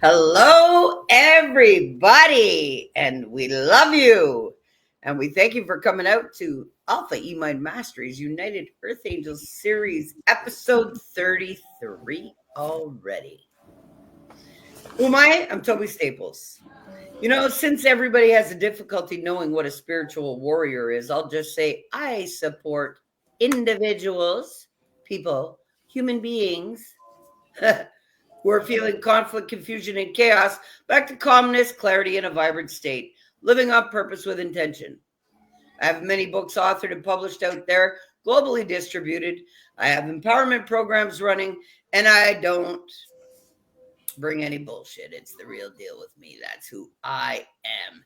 Hello, everybody, and we love you. And we thank you for coming out to Alpha E Mind Masteries United Earth Angels Series, episode 33 already. Who am I? I'm Tobi Staples. You know, since everybody has a difficulty knowing what a spiritual warrior is, I'll just say I support individuals, people, human beings who are feeling conflict, confusion, and chaos back to calmness, clarity, and a vibrant state, living on purpose with intention. I have many books authored and published out there, globally distributed. I have empowerment programs running, and I don't bring any bullshit. It's the real deal with me. That's who I am.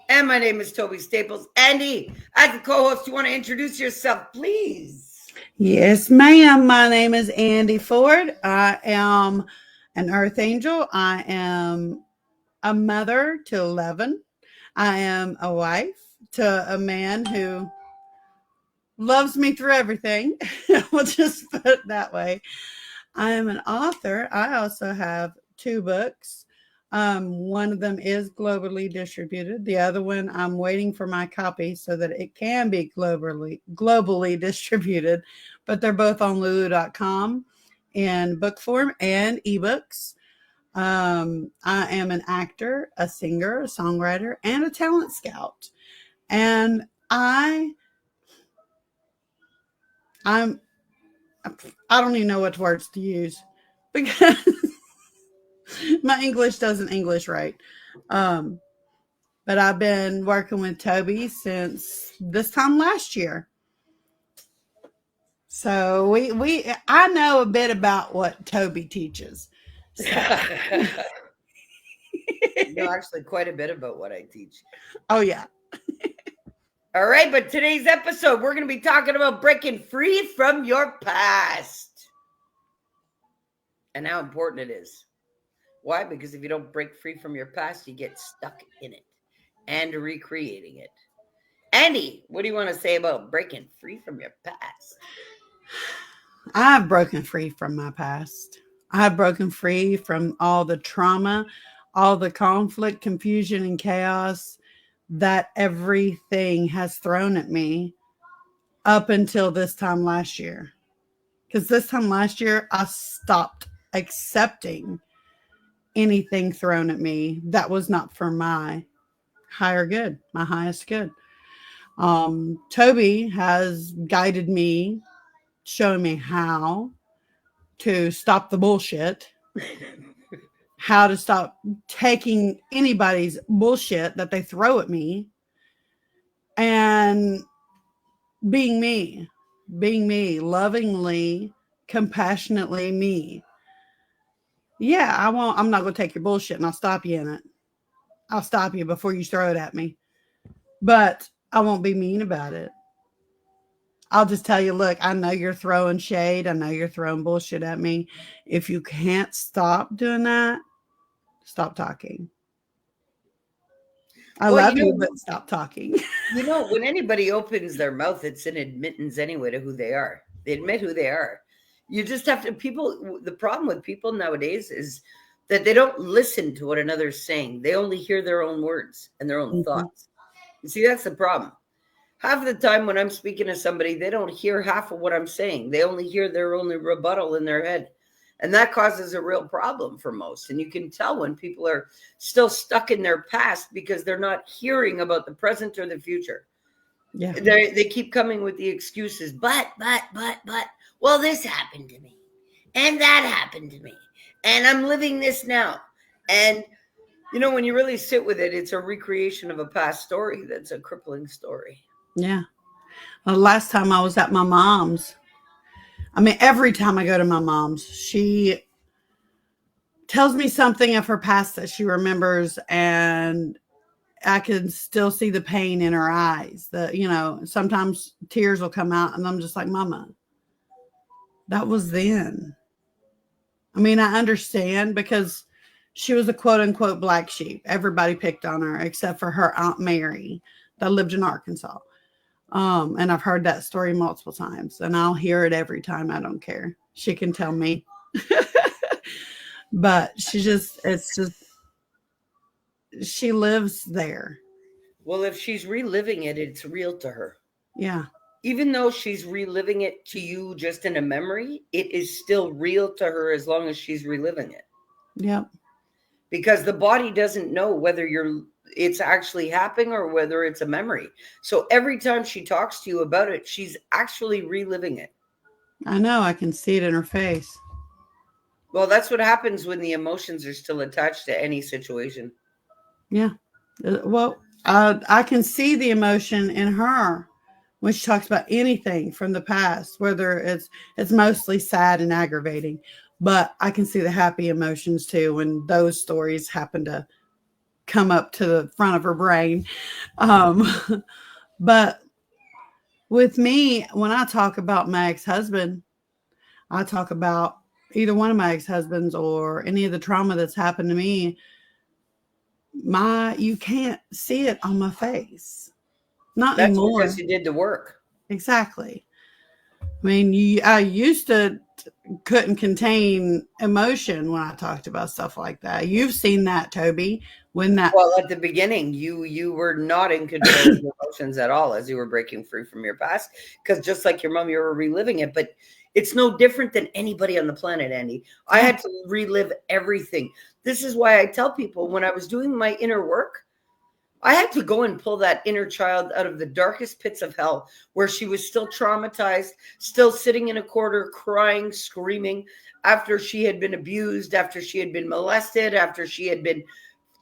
And my name is Tobi Staples. Andy, as the co-host, you want to introduce yourself, please? Yes, ma'am. My name is Andy Ford. I am an earth angel. I am a mother to 11. I am a wife to a man who loves me through everything. We'll just put it that way. I am an author. I also have 2 books. One of them is globally distributed. The other one, I'm waiting for my copy so that it can be globally distributed. But they're both on lulu.com in book form and ebooks. I am an actor, a singer, a songwriter, and a talent scout. And I don't even know what words to use because my English doesn't English right. But I've been working with Tobi since this time last year. So I know a bit about what Tobi teaches. So. No, actually quite a bit about what I teach. Oh, yeah. All right, but today's episode, we're going to be talking about breaking free from your past and how important it is. Why? Because if you don't break free from your past, you get stuck in it and recreating it. Andy, what do you want to say about breaking free from your past? I've broken free from my past. I've broken free from all the trauma, all the conflict, confusion, and chaos that everything has thrown at me up until this time last year. Because this time last year, I stopped accepting anything thrown at me that was not for my higher good, my highest good. Tobi has guided me, showing me how to stop the bullshit, how to stop taking anybody's bullshit that they throw at me, and being me, lovingly, compassionately me. Yeah, I'm not going to take your bullshit and I'll stop you in it. I'll stop you before you throw it at me. But I won't be mean about it. I'll just tell you, look, I know you're throwing shade. I know you're throwing bullshit at me. If you can't stop doing that, stop talking. I love you, but stop talking. You know, when anybody opens their mouth, it's an admittance anyway to who they are. They admit who they are. You just have to, the problem with people nowadays is that they don't listen to what another's saying. They only hear their own words and their own thoughts. You see, that's the problem. Half of the time when I'm speaking to somebody, they don't hear half of what I'm saying. They only hear their only rebuttal in their head. And that causes a real problem for most. And you can tell when people are still stuck in their past because they're not hearing about the present or the future. Yeah. They keep coming with the excuses, but, well, this happened to me, and that happened to me, and I'm living this now. And, when you really sit with it, it's a recreation of a past story that's a crippling story. Yeah. Well, the last time I was at my mom's, every time I go to my mom's, she tells me something of her past that she remembers, and I can still see the pain in her eyes. Sometimes tears will come out, and I'm just like, Mama, that was then. I understand because she was a quote unquote black sheep. Everybody picked on her except for her Aunt Mary that lived in Arkansas. And I've heard that story multiple times, and I'll hear it every time. I don't care. She can tell me. But she lives there. Well, if she's reliving it, it's real to her. Yeah. Even though she's reliving it to you just in a memory, it is still real to her as long as she's reliving it. Yep. Because the body doesn't know whether it's actually happening or whether it's a memory. So every time she talks to you about it, she's actually reliving it. I know. I can see it in her face. Well, that's what happens when the emotions are still attached to any situation. Yeah. Well, I can see the emotion in her when she talks about anything from the past, whether it's mostly sad and aggravating, but I can see the happy emotions too when those stories happen to come up to the front of her brain. But with me, when I talk about my ex-husband, I talk about either one of my ex-husbands or any of the trauma that's happened to me. You can't see it on my face. Not That's anymore. because you did the work. Exactly. I used to couldn't contain emotion when I talked about stuff like that. You've seen that, Toby. Well, at the beginning, you were not in control of your emotions at all as you were breaking free from your past. Because just like your mom, you were reliving it. But it's no different than anybody on the planet, Andy. I had to relive everything. This is why I tell people when I was doing my inner work, I had to go and pull that inner child out of the darkest pits of hell where she was still traumatized, still sitting in a corner, crying, screaming after she had been abused, after she had been molested, after she had been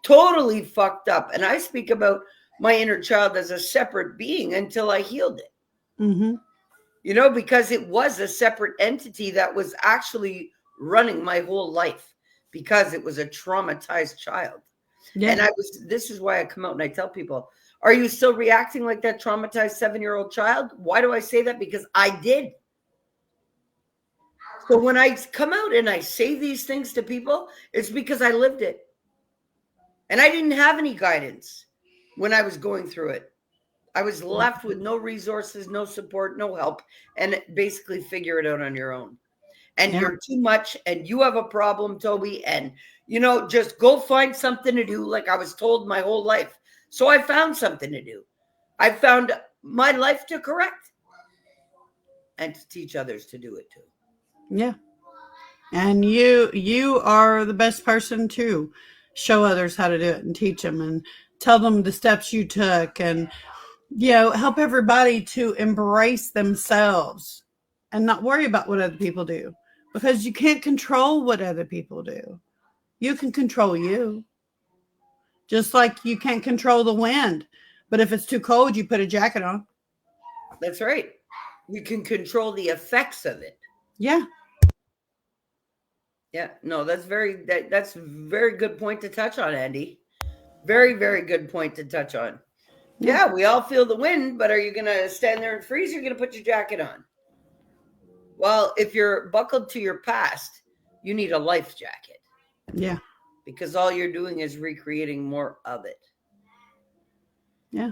totally fucked up. And I speak about my inner child as a separate being until I healed it. Mm-hmm. Because it was a separate entity that was actually running my whole life because it was a traumatized child. Yeah. And this is why I come out and I tell people, are you still reacting like that traumatized 7-year-old child? Why do I say that? Because I did. So when I come out and I say these things to people, it's because I lived it. And I didn't have any guidance when I was going through it. I was left with no resources, no support, no help, and basically figure it out on your own. And you're too much, and you have a problem, Toby, and just go find something to do, like I was told my whole life. So I found something to do. I found my life to correct and to teach others to do it too. Yeah. And you are the best person to show others how to do it and teach them and tell them the steps you took and help everybody to embrace themselves and not worry about what other people do, because you can't control what other people do. You can control you. Just like you can't control the wind. But if it's too cold, you put a jacket on. That's right. You can control the effects of it. Yeah. Yeah. No, that's that's a very good point to touch on, Andy. Very, very good point to touch on. Yeah, we all feel the wind, but are you going to stand there and freeze or are you going to put your jacket on? Well, if you're buckled to your past, you need a life jacket. Yeah. Because all you're doing is recreating more of it. Yeah.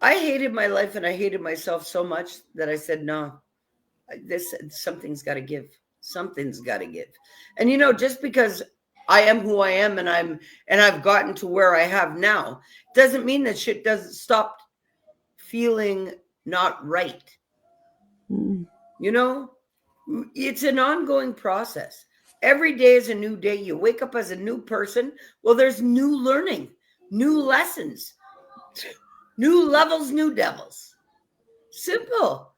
I hated my life and I hated myself so much that I said, no, something's got to give. Something's got to give. And just because I am who I am and I've gotten to where I have now, doesn't mean that shit doesn't stop feeling not right. Mm. It's an ongoing process. Every day is a new day. You wake up as a new person. Well, there's new learning, new lessons, new levels, new devils. Simple.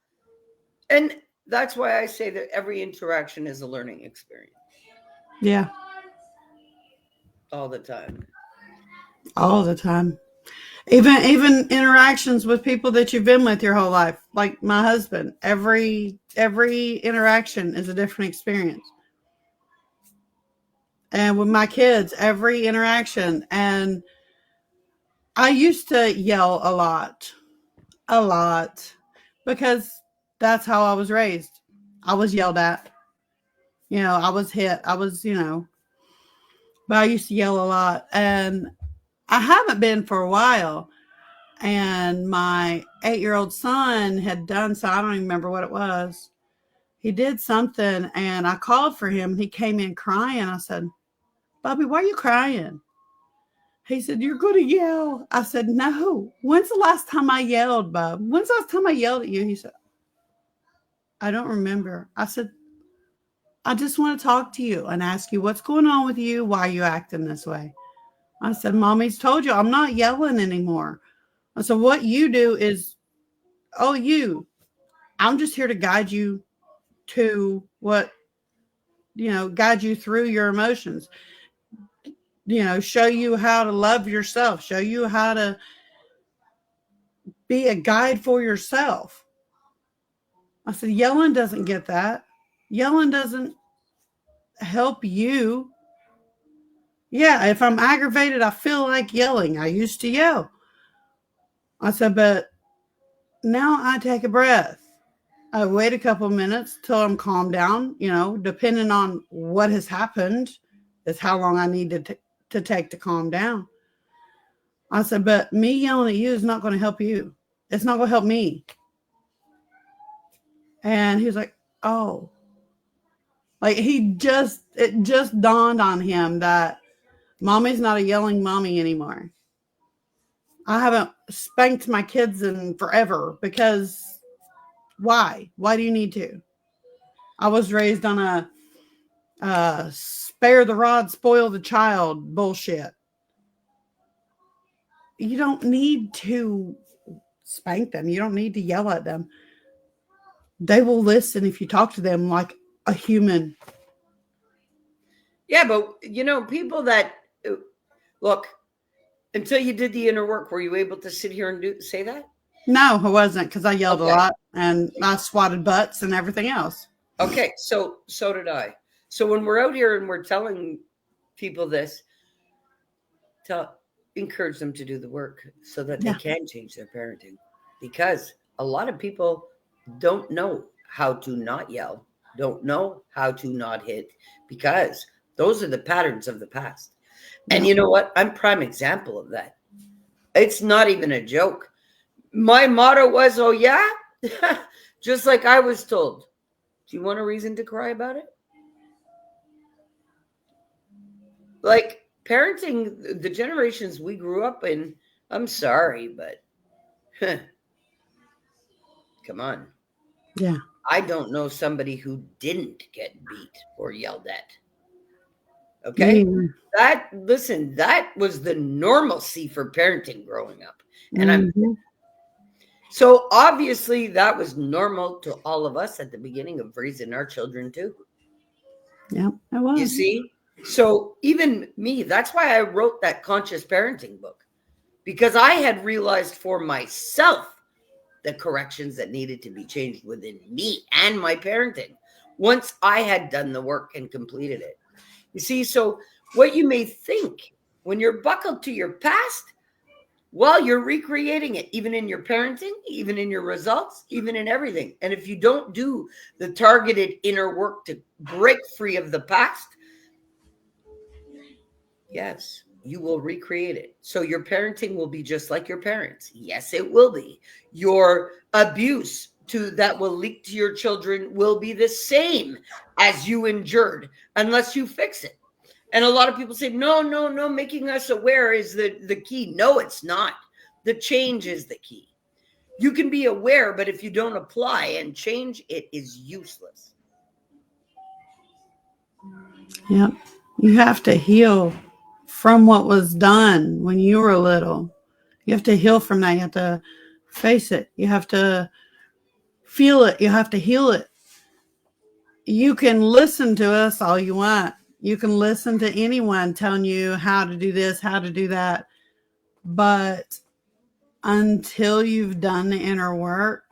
And that's why I say that every interaction is a learning experience Yeah. all the time. All the time. Even interactions with people that you've been with your whole life, like my husband. Every interaction is a different experience. And with my kids, every interaction. And I used to yell a lot, because that's how I was raised. I was yelled at. I was hit. But I used to yell a lot. And I haven't been for a while. And my 8-year-old son had done so. I don't even remember what it was. He did something, and I called for him. He came in crying. I said, Bobby, why are you crying? He said, you're going to yell. I said, no. When's the last time I yelled, Bob? When's the last time I yelled at you? He said, I don't remember. I said, I just want to talk to you and ask you what's going on with you. Why are you acting this way? I said, Mommy's told you I'm not yelling anymore. I said, what you do is, I'm just here to guide you to guide you through your emotions, show you how to love yourself, show you how to be a guide for yourself. I said, yelling doesn't get that. Yelling doesn't help you. Yeah, if I'm aggravated, I feel like yelling. I used to yell. I said, but now I take a breath. I wait a couple minutes till I'm calmed down, depending on what has happened is how long I need to take to calm down. I said, but me yelling at you is not going to help you. It's not going to help me. And he was like, oh. Like it just dawned on him that mommy's not a yelling mommy anymore. I haven't spanked my kids in forever because why? Why do you need to? I was raised on a spare the rod, spoil the child bullshit. You don't need to spank them. You don't need to yell at them. They will listen if you talk to them like a human. Yeah, but people that look, until you did the inner work, were you able to sit here and say that? No, I wasn't, because I yelled a Okay. lot and I swatted butts and everything else. Okay, so did I. So when we're out here and we're telling people this, encourage them to do the work so that they Yeah. can change their parenting. Because a lot of people don't know how to not yell, don't know how to not hit, because those are the patterns of the past. And Yeah. you know what? I'm prime example of that. It's not even a joke. My motto was, oh yeah, just like I was told. Do you want a reason to cry about it? Like parenting, the generations we grew up in, I'm sorry, but come on. Yeah. I don't know somebody who didn't get beat or yelled at. Okay? That was the normalcy for parenting growing up. And so obviously that was normal to all of us at the beginning of raising our children too. Yeah, it was. You see? So even me, that's why I wrote that conscious parenting book, because I had realized for myself the corrections that needed to be changed within me and my parenting once I had done the work and completed it. You see, so what you may think when you're buckled to your past, well, you're recreating it, even in your parenting, even in your results, even in everything. And if you don't do the targeted inner work to break free of the past, yes, you will recreate it. So your parenting will be just like your parents. Yes, it will be. Your abuse that will leak to your children will be the same as you endured unless you fix it. And a lot of people say, no, making us aware is the key. No, it's not. The change is the key. You can be aware, but if you don't apply and change, it is useless. Yep. You have to heal from what was done when you were little. You have to heal from that. You have to face it. You have to feel it. You have to heal it. You can listen to us all you want. You can listen to anyone telling you how to do this, how to do that. But until you've done the inner work,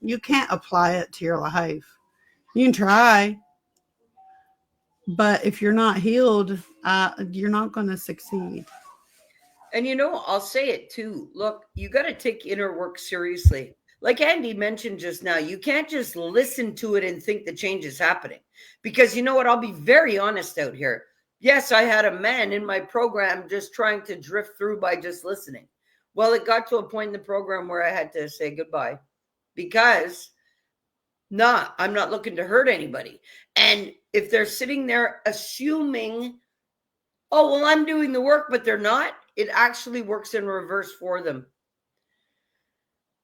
you can't apply it to your life. You can try, but if you're not healed, you're not going to succeed. And I'll say it too. Look, you got to take inner work seriously. Like Andy mentioned just now, you can't just listen to it and think the change is happening. Because you know what? I'll be very honest out here. Yes, I had a man in my program just trying to drift through by just listening. Well, it got to a point in the program where I had to say goodbye because, nah, I'm not looking to hurt anybody. And if they're sitting there assuming, oh, well, I'm doing the work, but they're not, it actually works in reverse for them.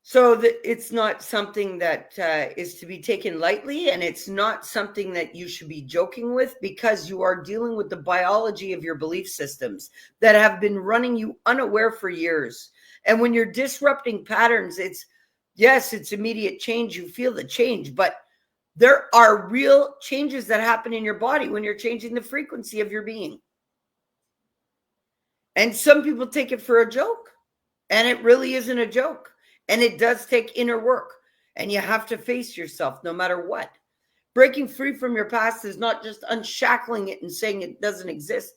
So it's not something that is to be taken lightly, and it's not something that you should be joking with, because you are dealing with the biology of your belief systems that have been running you unaware for years. And when you're disrupting patterns, yes, it's immediate change. You feel the change, but there are real changes that happen in your body when you're changing the frequency of your being. And some people take it for a joke, and it really isn't a joke. And it does take inner work, and you have to face yourself no matter what. Breaking free from your past is not just unshackling it and saying it doesn't exist,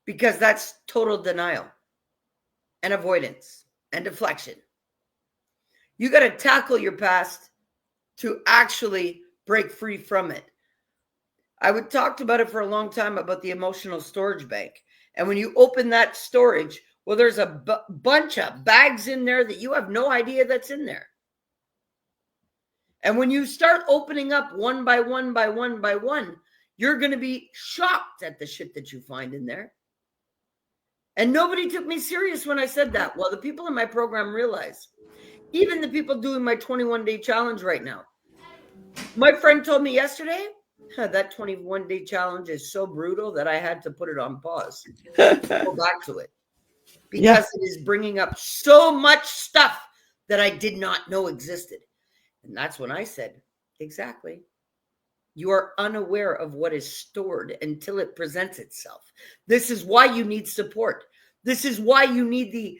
because that's total denial and avoidance and deflection. You got to tackle your past to actually break free from it. I would talked about it for a long time about the emotional storage bank. And when you open that storage, well, there's a bunch of bags in there that you have no idea that's in there. And when you start opening up one by one by one by one, you're going to be shocked at the shit that you find in there. And nobody took me serious when I said that. Well, the people in my program realize, even the people doing my 21-day challenge right now. My friend told me yesterday, that 21-day challenge is so brutal that I had to put it on pause. Go back to it. Because it is bringing up so much stuff that I did not know existed. And that's when I said, exactly. You are unaware of what is stored until it presents itself. This is why you need support. This is why you need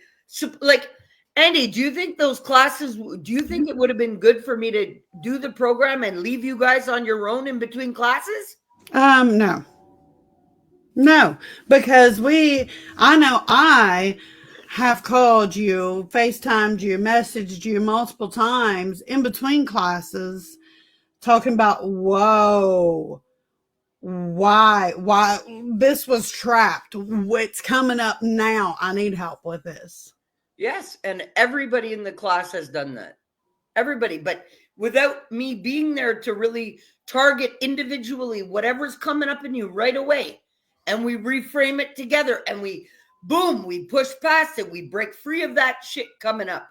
like, Andy, do you think those classes, do you think it would have been good for me to do the program and leave you guys on your own in between classes? No. No, because I know I have called you, FaceTimed you, messaged you multiple times in between classes talking about, whoa, why this was trapped. What's coming up now? I need help with this. Yes, and everybody in the class has done that. Everybody, but without me being there to really target individually whatever's coming up in you right away, and we reframe it together, and we push past it, we break free of that shit coming up.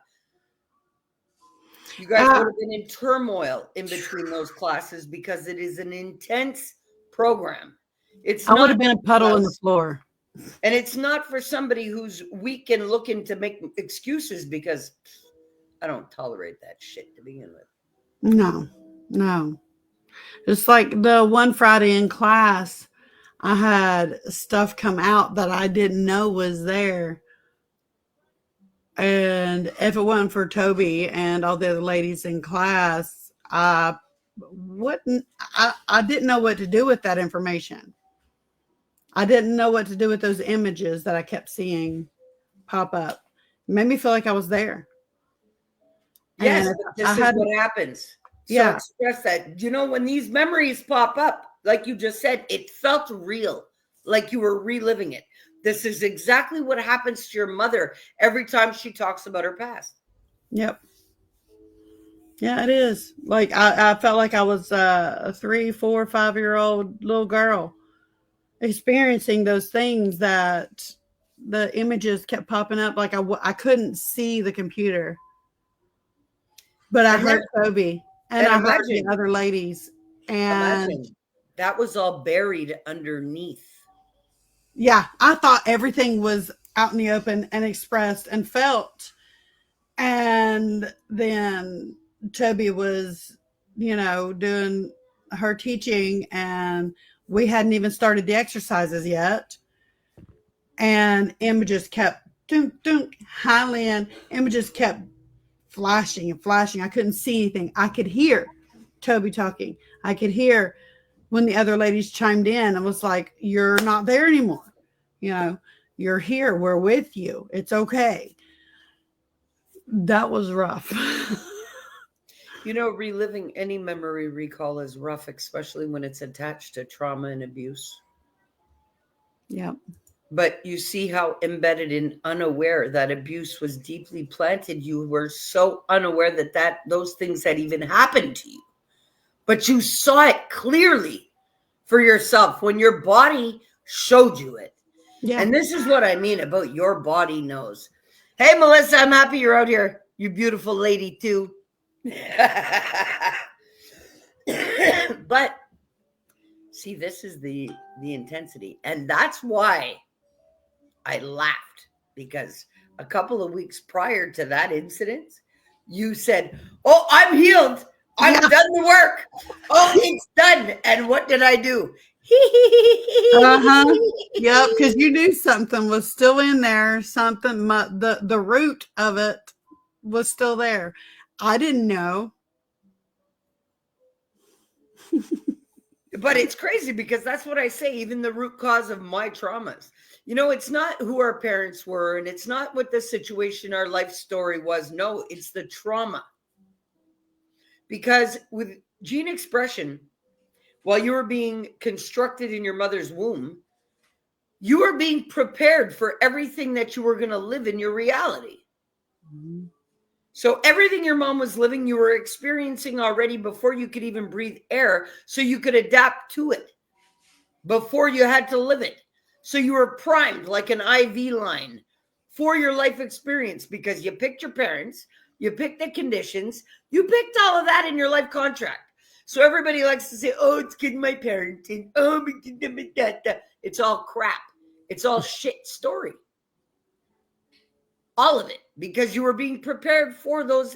You guys would have been in turmoil in between those classes, because it is an intense program. I would have been a puddle on the floor. And it's not for somebody who's weak and looking to make excuses, because I don't tolerate that shit to begin with. No. It's like the one Friday in class, I had stuff come out that I didn't know was there. And if it wasn't for Tobi and all the other ladies in class, I didn't know what to do with that information. I didn't know what to do with those images that I kept seeing pop up. It made me feel like I was there. Yes, but this is what happens. So express that. When these memories pop up, like you just said, it felt real, like you were reliving it. This is exactly what happens to your mother every time she talks about her past. Yep. Yeah, it is. Like I felt like I was a 3, 4, 5-year-old little girl experiencing those things that the images kept popping up. Like I couldn't see the computer, but I heard Tobi and I heard the other ladies. And That was all buried underneath. Yeah, I thought everything was out in the open and expressed and felt. And then Toby was, doing her teaching, and we hadn't even started the exercises yet. And images kept dunk, dunk, Highland images kept flashing and flashing. I couldn't see anything. I could hear Toby talking. I could hear when the other ladies chimed in and was like, "You're not there anymore. You know, you're here. We're with you. It's okay." That was rough. Reliving any memory recall is rough, especially when it's attached to trauma and abuse. Yeah. But you see how embedded and unaware that abuse was deeply planted. You were so unaware that those things had even happened to you. But you saw it clearly for yourself when your body showed you it. Yeah. And this is what I mean about your body knows. Hey, Melissa, I'm happy you're out here. You beautiful lady, too. But see, this is the intensity. And that's why I laughed, because a couple of weeks prior to that incident, you said, "Oh, I'm healed. I've done the work. Oh, it's done." And what did I do? Uh-huh. Yep, because you knew something was still in there. Something, the root of it was still there. I didn't know. But it's crazy, because that's what I say, even the root cause of my traumas. It's not who our parents were, and it's not what the situation, our life story was. No, it's the trauma. Because with gene expression, while you were being constructed in your mother's womb, you were being prepared for everything that you were going to live in your reality. Mm-hmm. So everything your mom was living, you were experiencing already before you could even breathe air, so you could adapt to it before you had to live it. So you were primed like an IV line for your life experience, because you picked your parents, you picked the conditions, you picked all of that in your life contract. So everybody likes to say, "Oh, it's good my parenting. Oh, it's all crap. It's all shit story." All of it, because you were being prepared for those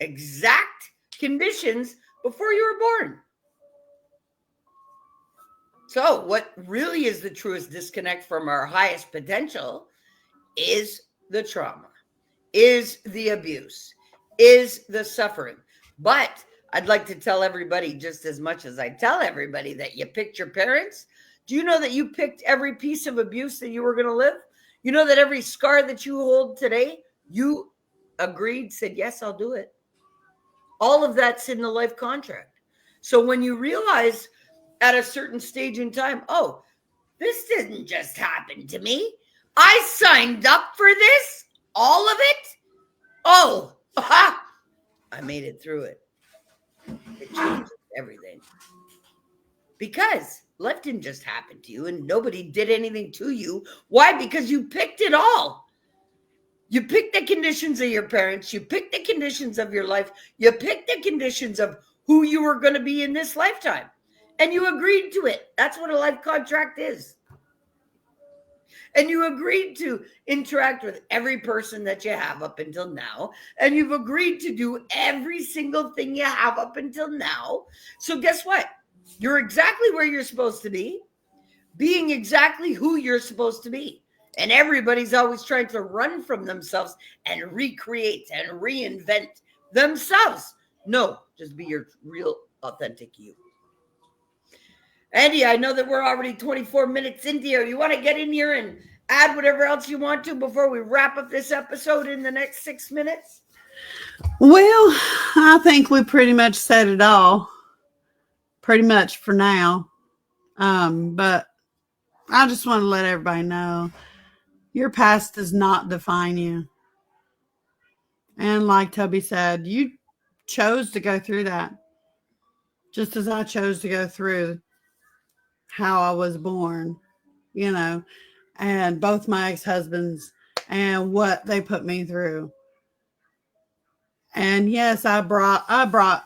exact conditions before you were born. So what really is the truest disconnect from our highest potential is the trauma, is the abuse, is the suffering. But I'd like to tell everybody, just as much as I tell everybody that you picked your parents, do you know that you picked every piece of abuse that you were going to live? You know that every scar that you hold today, you agreed, said, "Yes, I'll do it." All of that's in the life contract. So when you realize at a certain stage in time, "Oh, this didn't just happen to me. I signed up for this, all of it. Oh, aha, I made it through it." It changes everything. Because life didn't just happen to you, and nobody did anything to you. Why? Because you picked it all. You picked the conditions of your parents. You picked the conditions of your life. You picked the conditions of who you were going to be in this lifetime. And you agreed to it. That's what a life contract is. And you agreed to interact with every person that you have up until now. And you've agreed to do every single thing you have up until now. So guess what? You're exactly where you're supposed to be, being exactly who you're supposed to be. And everybody's always trying to run from themselves and recreate and reinvent themselves. No, just be your real, authentic you. Andy, I know that we're already 24 minutes into here. You want to get in here and add whatever else you want to before we wrap up this episode in the next 6 minutes? Well, I think we pretty much said it all. Pretty much for now. But I just want to let everybody know your past does not define you. And like Toby said, you chose to go through that. Just as I chose to go through how I was born, and both my ex-husbands and what they put me through. And yes, I brought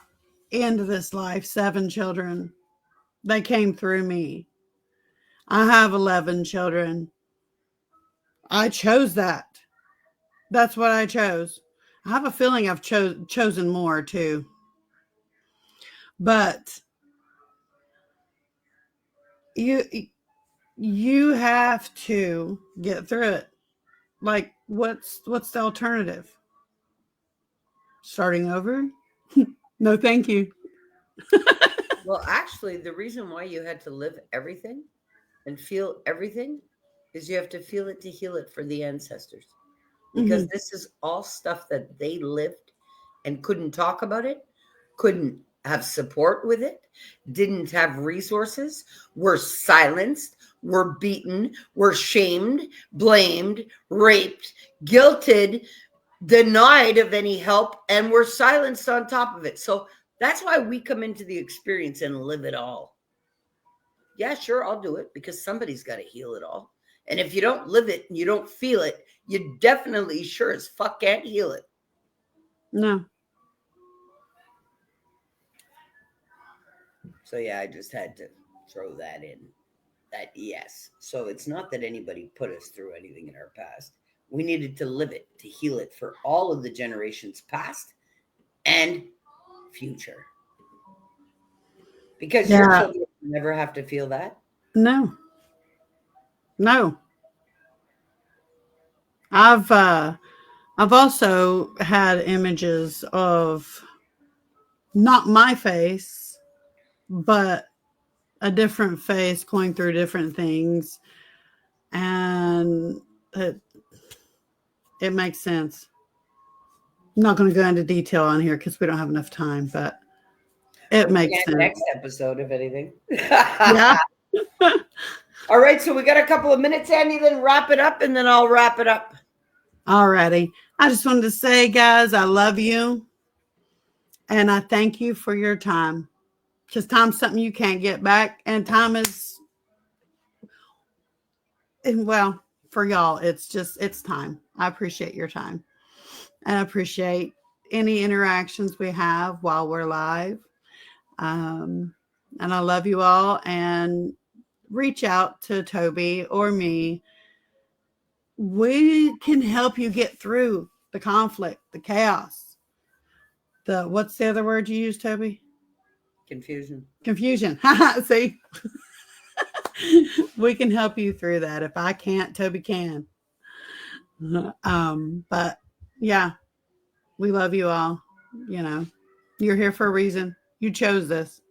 into this life 7 children. They came through me. I have 11 children. I chose that. That's what I chose. I have a feeling I've chosen more too. But you you have to get through it. Like what's the alternative? Starting over? No, thank you. Well, actually, the reason why you had to live everything and feel everything is you have to feel it to heal it for the ancestors. Because Mhm. this is all stuff that they lived and couldn't talk about it, couldn't have support with it, didn't have resources, were silenced, were beaten, were shamed, blamed, raped, guilted, denied of any help, and were silenced on top of it. So that's why we come into the experience and live it all. Yeah, sure, I'll do it because somebody's got to heal it all. And if you don't live it and you don't feel it, you definitely sure as fuck can't heal it. No. So yeah, I just had to throw that in. That yes. So it's not that anybody put us through anything in our past. We needed to live it to heal it for all of the generations past and future. Because your Yeah. children never have to feel that. No. No. I've also had images of not my face, but a different face going through different things, and it makes sense. I'm not going to go into detail on here because we don't have enough time, but it We makes can sense. next episode, if anything. Yeah. All right, so we got a couple of minutes, Andy, then wrap it up, and then I'll wrap it up. Alrighty. I just wanted to say, guys, I love you and I thank you for your time. Because time's something you can't get back, and time is, well, for y'all, it's time. I appreciate your time. And I appreciate any interactions we have while we're live. Um, and I love you all. And reach out to Toby or me. We can help you get through the conflict, the chaos. What's the other word you use, Toby? Confusion. Confusion. See, we can help you through that. If I can't, Toby can. But yeah, we love you all. You know, you're here for a reason. You chose this.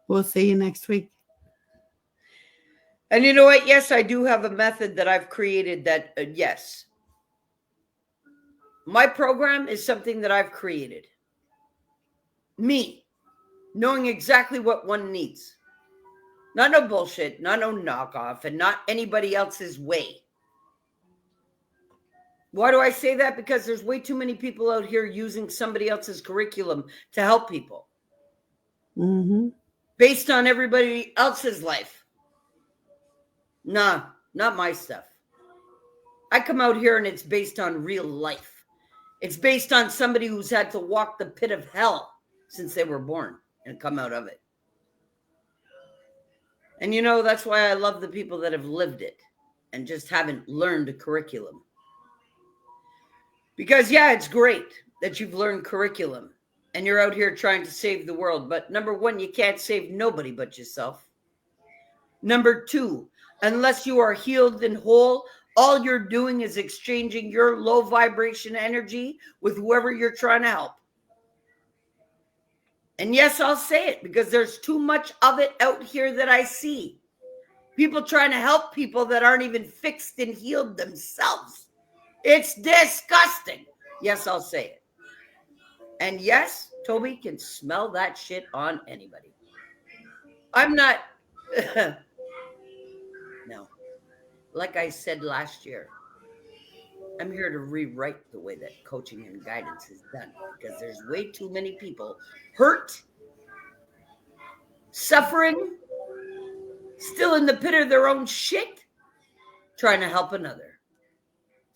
We'll see you next week. And you know what? Yes, I do have a method that I've created that, yes. My program is something that I've created. Me, knowing exactly what one needs. Not no bullshit, not no knockoff, and not anybody else's way. Why do I say that? Because there's way too many people out here using somebody else's curriculum to help people Mm-hmm. based on everybody else's life. Nah, not my stuff. I come out here and it's based on real life. It's based on somebody who's had to walk the pit of hell since they were born and come out of it. And you know, that's why I love the people that have lived it and just haven't learned a curriculum. Because, yeah, it's great that you've learned curriculum and you're out here trying to save the world. But number one, you can't save nobody but yourself. Number two, unless you are healed and whole, all you're doing is exchanging your low vibration energy with whoever you're trying to help. And yes, I'll say it because there's too much of it out here that I see. People trying to help people that aren't even fixed and healed themselves. It's disgusting. Yes, I'll say it. And yes, Toby can smell that shit on anybody. I'm not, no. Like I said last year, I'm here to rewrite the way that coaching and guidance is done because there's way too many people hurt, suffering, still in the pit of their own shit, trying to help another.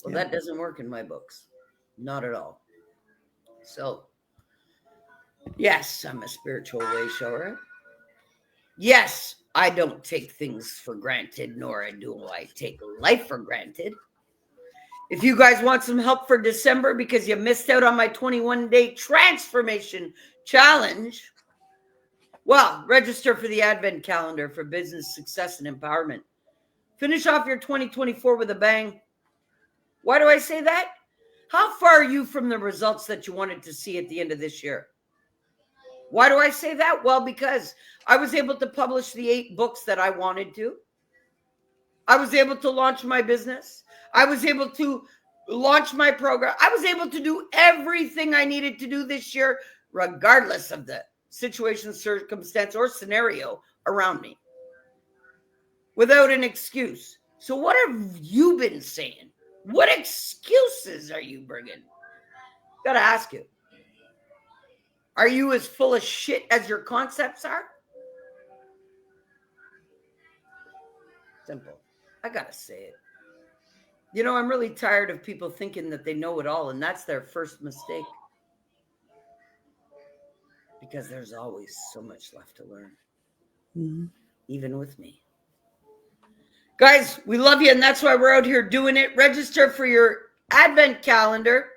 Well, Yeah. that doesn't work in my books. Not at all. So, yes, I'm a spiritual way shower. Yes, I don't take things for granted, nor do I take life for granted. If you guys want some help for December because you missed out on my 21-day transformation challenge, well, register for the Advent calendar for business success and empowerment. Finish off your 2024 with a bang. Why do I say that? How far are you from the results that you wanted to see at the end of this year? Why do I say that? Well, because I was able to publish the 8 books that I wanted to. I was able to launch my business. I was able to launch my program. I was able to do everything I needed to do this year, regardless of the situation, circumstance, or scenario around me, without an excuse. So, what have you been saying? What excuses are you bringing? Gotta ask you. Are you as full of shit as your concepts are? Simple. I gotta say it. You know, I'm really tired of people thinking that they know it all, and that's their first mistake. Because there's always so much left to learn, even with me. Guys, we love you, and that's why we're out here doing it. Register for your Advent calendar.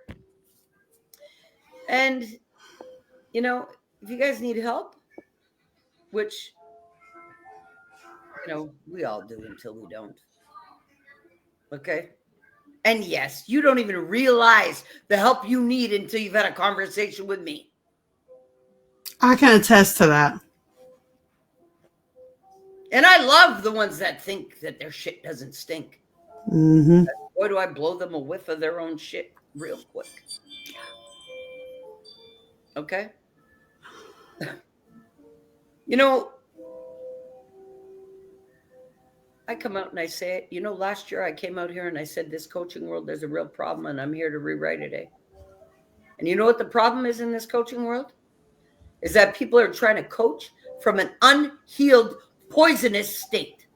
And, you know, if you guys need help, which, you know, we all do until we don't. Okay? And yes, you don't even realize the help you need until you've had a conversation with me. I can attest to that. And I love the ones that think that their shit doesn't stink. Mm-hmm. Boy, do I blow them a whiff of their own shit real quick. Okay? You know, I come out and I say it. You know, last year I came out here and I said, this coaching world, there's a real problem, and I'm here to rewrite it. And you know what the problem is in this coaching world? Is that people are trying to coach from an unhealed, poisonous state.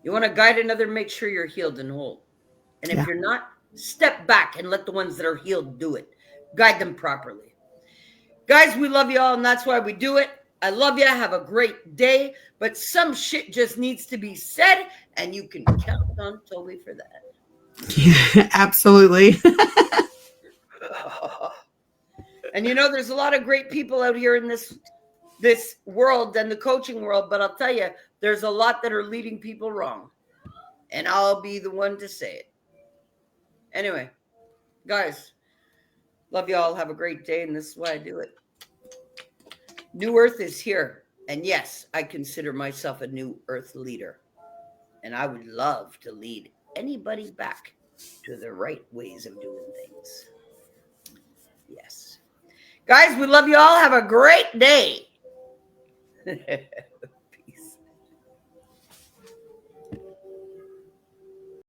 You want to guide another, make sure you're healed and whole. And if you're not, step back and let the ones that are healed do it. Guide them properly. Guys, we love you all, and that's why we do it. I love you. Have a great day. But some shit just needs to be said, and you can count on Tobi for that. Yeah, absolutely. And you know, there's a lot of great people out here in this world and the coaching world, but I'll tell you, there's a lot that are leading people wrong. And I'll be the one to say it. Anyway, guys, love you all. Have a great day, and this is why I do it. New Earth is here. And yes, I consider myself a New Earth leader. And I would love to lead anybody back to the right ways of doing things. Yes. Guys, we love you all. Have a great day.